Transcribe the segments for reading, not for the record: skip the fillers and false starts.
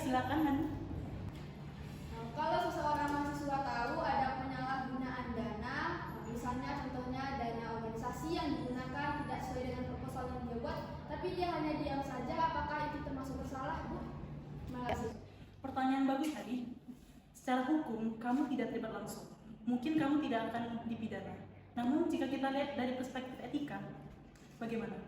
silakan Han. Kalau seseorang mahasiswa tahu ada penyalahgunaan dana, misalnya contohnya dana organisasi yang digunakan tidak sesuai dengan proposal yang dia buat, tapi dia hanya diam saja, apakah itu termasuk bersalah, Bu? Terima kasih. Pertanyaan bagus tadi. Secara hukum, kamu tidak terlibat langsung. Mungkin kamu tidak akan dipidana. Namun jika kita lihat dari perspektif etika, bagaimana?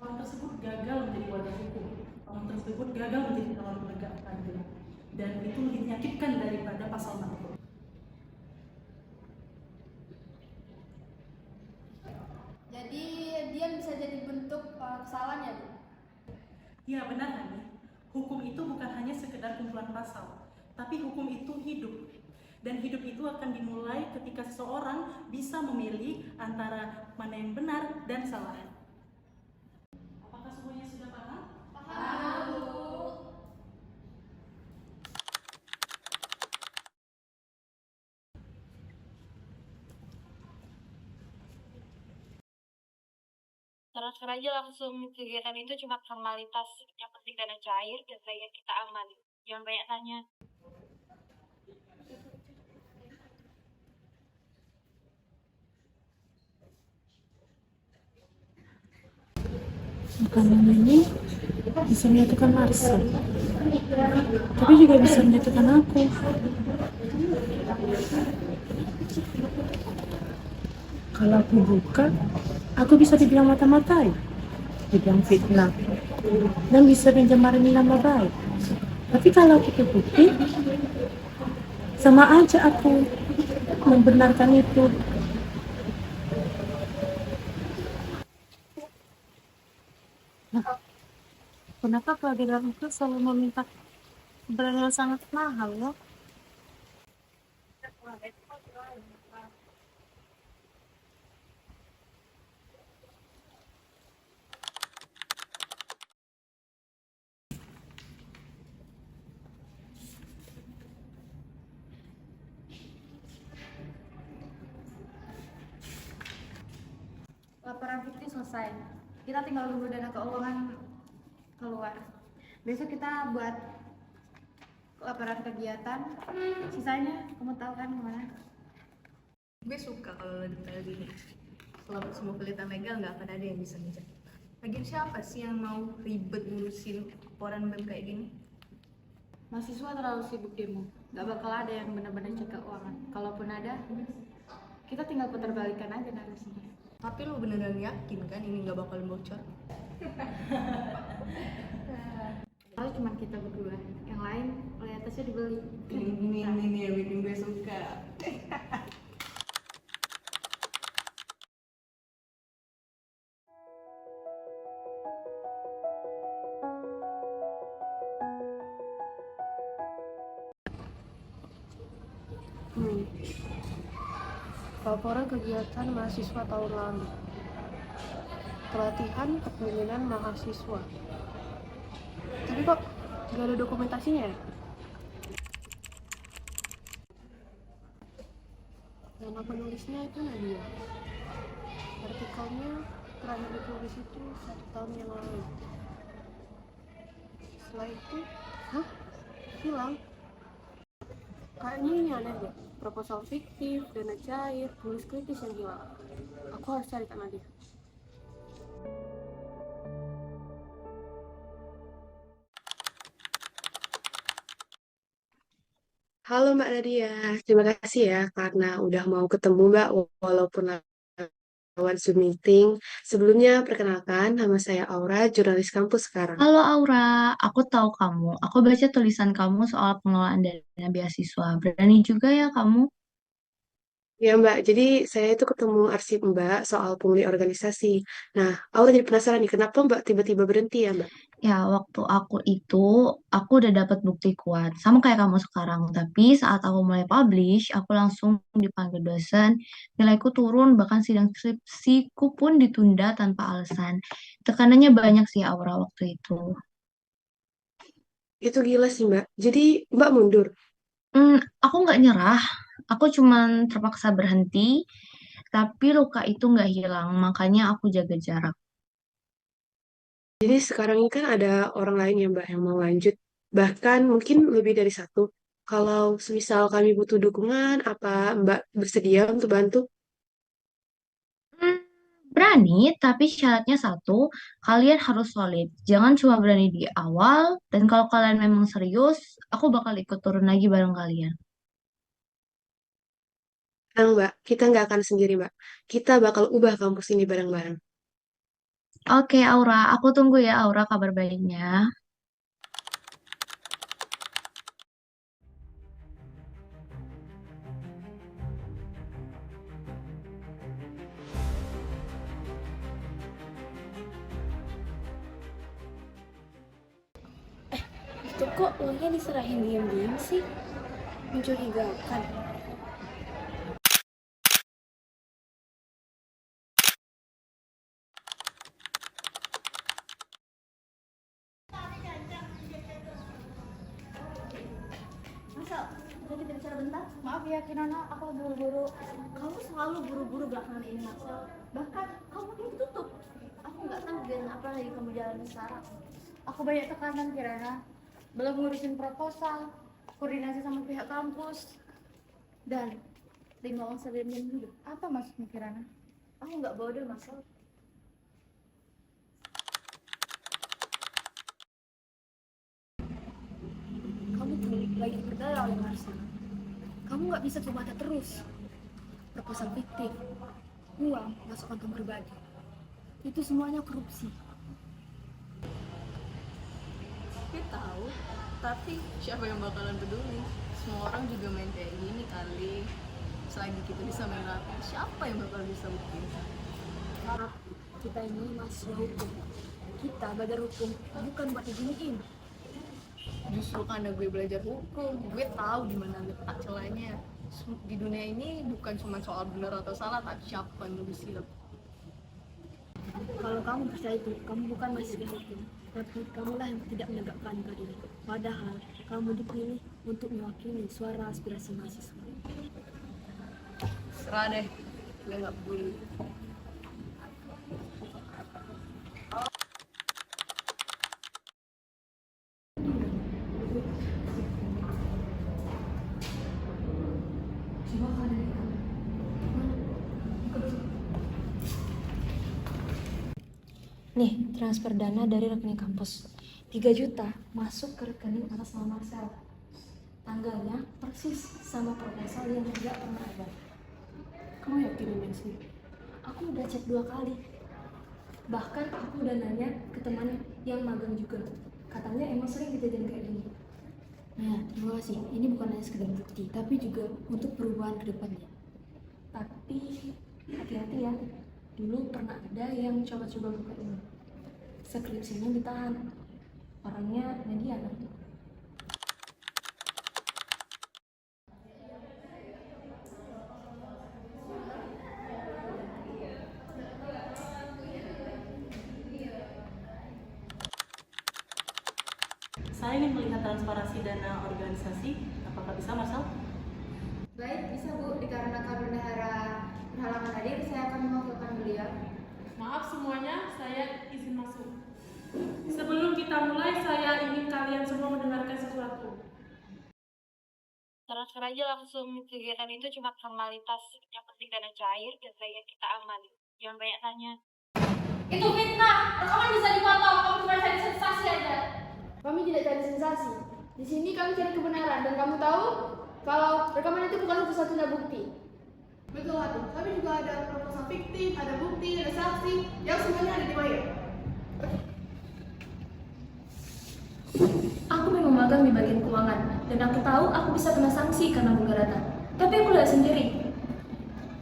Orang tersebut gagal menjadi wadah hukum. Orang tersebut gagal menjadi calon penegak keadilan. Dan itu lebih menyakitkan daripada pasal narkoba. Jadi dia bisa jadi bentuk kesalahan ya, Bu? Ya benar Hani. Hukum itu bukan hanya sekedar kumpulan pasal, tapi hukum itu hidup. Dan hidup itu akan dimulai ketika seseorang bisa memilih antara mana yang benar dan salah. Apakah semuanya sudah paham? Paham, Bu. Transfer aja langsung, kegiatan itu cuma formalitas, yang penting dana cair dan saya kita aman. Jangan banyak tanya. Makanan ini bisa menyatukan Marcel, tapi juga bisa menyatukan aku. Kalau aku buka, aku bisa dibilang mata-matai, dibilang fitnah, dan bisa mencemari nama baik. Tapi kalau aku tutupi, sama aja aku membenarkan itu. Nah, kenapa keadilan itu selalu meminta barang yang sangat mahal ya? Laporan fiktif selesai. Kita tinggal tunggu dana keuangan keluar. Besok kita buat laporan kegiatan. Sisanya kamu tahu kan kemana? Gue suka kalau lo detail gini. Selama semua kelihatan legal, nggak akan ada yang bisa ngejar. Lagian siapa sih yang mau ribet ngurusin laporan BEM kayak gini? Mahasiswa terlalu sibuk demo. Gak bakal ada yang benar-benar cek keuangan. Kalaupun ada, kita tinggal putar balikan aja narasinya. Tapi lo beneran yakin kan ini nggak bakal bocor? Kalau cuma kita berdua, yang lain loyalitasnya dibeli. Ini yang bikin gue suka. Laporan kegiatan mahasiswa tahun lalu. Pelatihan kepemimpinan mahasiswa. Tapi kok nggak ada dokumentasinya ya? Nama penulisnya itu Nadia. Artikelnya terakhir ditulis itu 1 tahun yang lalu. Setelah itu, hilang. Kayaknya ini aneh deh. Proposal fiktif, dana cair, tulis kritis yang hilang. Aku harus cari Kak Nadia. Halo Mbak Nadia, terima kasih ya karena udah mau ketemu Mbak walaupun lewat Zoom meeting. Sebelumnya perkenalkan, nama saya Aura, jurnalis kampus sekarang. Halo Aura, aku tahu kamu. Aku baca tulisan kamu soal pengelolaan dana beasiswa. Berani juga ya kamu. Ya Mbak, jadi saya itu ketemu arsip Mbak soal pungli organisasi. Nah, Aura jadi penasaran nih, kenapa Mbak tiba-tiba berhenti ya Mbak? Ya, waktu aku udah dapat bukti kuat. Sama kayak kamu sekarang. Tapi saat aku mulai publish, aku langsung dipanggil dosen. Nilaiku turun, bahkan sidang skripsiku pun ditunda tanpa alasan. Tekanannya banyak sih Aura waktu itu. Itu gila sih Mbak. Jadi Mbak mundur. Hmm, aku nggak nyerah. Aku cuman terpaksa berhenti. Tapi luka itu nggak hilang, makanya aku jaga jarak. Jadi sekarang ini kan ada orang lain ya Mbak yang mau lanjut. bahkan mungkin lebih dari satu. Kalau semisal kami butuh dukungan, apa Mbak bersedia untuk bantu? Hmm, berani, tapi syaratnya satu, kalian harus solid. Jangan cuma berani di awal, dan kalau kalian memang serius, aku bakal ikut turun lagi bareng kalian. Tenang, Mbak, kita nggak akan sendiri, Mbak. Kita bakal ubah kampus ini bareng-bareng. Oke, Aura, aku tunggu ya, Aura, kabar baiknya. Itu kok uangnya diserahin diam-diam sih? Mencurigakan. Masal, bisa kita bicara bentar? Maaf ya Kinana, aku buru-buru. Kamu selalu buru-buru belakangan ini Masal. Bahkan kamu ini tutup. Aku nggak tahu dengan apa lagi kamu jalani sekarang. Aku banyak tekanan Kirana. Belum ngurusin proposal, koordinasi sama pihak kampus, dan 5 uang sebelumnya dulu. Apa maksudnya Kirana? Aku nggak bodoh Masal. Kamu tuh lagi berdaya oleh Marcel. Kamu nggak bisa coba terus. Proposal fiktif, uang masuk kantong pribadi. Itu semuanya korupsi. Gue tahu, tapi siapa yang bakalan peduli? Semua orang juga main kayak gini kali. Selagi kita bisa main rapi, siapa yang bakal bisa buktiin? Harap kita ini masih hukum. Kita belajar hukum bukan buat diginiin. Justru karena gue belajar hukum, gue tahu di mana letak celahnya. Di dunia ini bukan cuma soal benar atau salah, tapi siapa yang lebih silap. Kalau kamu percaya itu, kamu bukan mahasiswa hukum, tapi kamulah yang tidak menegakkan keadilan. Padahal kamu dipilih untuk mewakili suara aspirasi mahasiswa. Serah deh, gue gak peduli. Nih, transfer dana dari rekening kampus. 3 juta masuk ke rekening atas nama Marcel. Tanggalnya persis sama proposal yang tidak pernah ada. Kamu yakin ini sih? Aku udah cek 2 kali. Bahkan aku udah nanya ke teman yang magang juga. Katanya emang sering kejadian kayak gini. Nah, terima kasih. Ini bukan hanya sekedar bukti, tapi juga untuk perubahan ke depannya. Tapi hati-hati ya. Dulu pernah ada yang coba-coba buka ini. Skripsinya ditahan. Orangnya Mediana. Saya ingin melihat transparansi dana organisasi. Apakah bisa, Marcel? Baik, bisa Bu. Dikarenakan bendahara berhalangan hadir, saya akan mewakilkan beliau. Maaf semuanya, saya izin masuk. Sebelum kita mulai, saya ingin kalian semua mendengarkan sesuatu. Transfer aja langsung, kegiatan itu cuma formalitas. Yang penting dana cair, dan bagian kita aman. Jangan banyak tanya. Itu fitnah. Rekaman bisa dipotong. Kamu cuma cari sensasi aja. Kami tidak cari sensasi. Di sini kami cari kebenaran. Dan kamu tahu kalau rekaman itu bukan satu-satunya bukti. Betul, Hakim. Kami juga ada proposal fiktif, ada bukti, ada saksi, yang semuanya ada di wire. Aku memang magang di bagian keuangan, dan aku tahu aku bisa kena sanksi karena menggarata. Tapi aku lihat sendiri.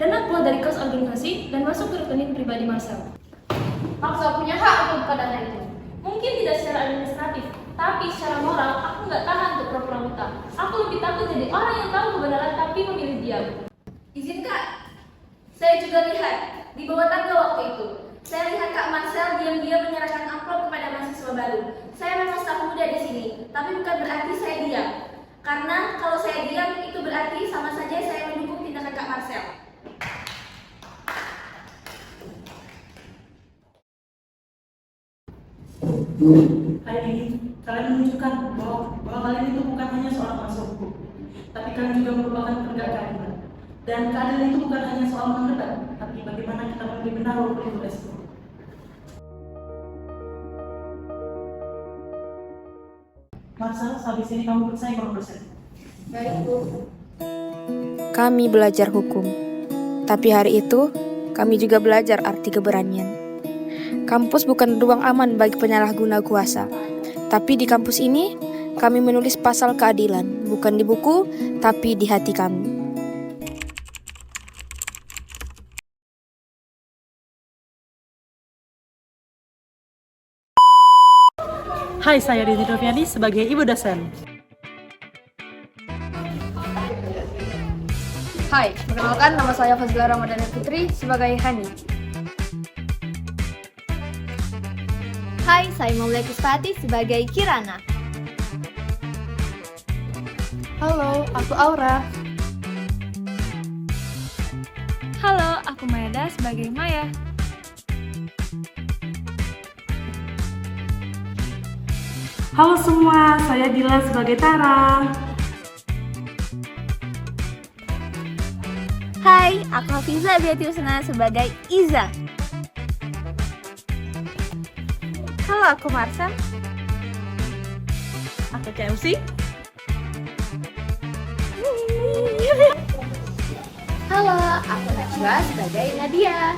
Dana keluar dari kas organisasi dan masuk ke rekening pribadi Marcel. Marcel punya hak untuk buka dana itu. Mungkin tidak secara administratif, tapi secara moral aku nggak tahan untuk pura-pura buta. Aku lebih takut jadi orang yang tahu kebenaran tapi memilih diam. Izinkan, saya juga lihat di bawah tangga waktu itu. Saya lihat Kak Marcel diam-diam menyerahkan amplop kepada mahasiswa baru. Saya memang staf muda di sini, tapi bukan berarti saya diam. Karena kalau saya diam, itu berarti sama saja saya mendukung tindakan Kak Marcel. Hai, Kalian menunjukkan bahwa kalian itu bukan hanya seorang penasihat hukum, tapi kalian juga merupakan penegak keadilan. Dan keadilan itu bukan hanya soal menegak, tapi bagaimana kita memberi benar walaupun itu resiko. Marcel, habis ini kamu percaya kalau dosen? Baik, Bu. Kami belajar hukum, tapi hari itu kami juga belajar arti keberanian. Kampus bukan ruang aman bagi penyalahguna kuasa, tapi di kampus ini kami menulis pasal keadilan, bukan di buku, tapi di hati kami. Hai, saya Didi Noviani sebagai ibu dosen. Hai, perkenalkan nama saya Fazila Ramadhani Putri sebagai Hani. Hai, saya Maulai Kuspati sebagai Kirana. Halo, aku Aura. Halo, aku Maeda sebagai Maya. Halo semua, saya Dila sebagai Tara. Hai, aku Hafiza Biatiusna sebagai Iza. Halo, aku Marsa. Aku Chelsea. Halo, aku Najwa sebagai Nadia.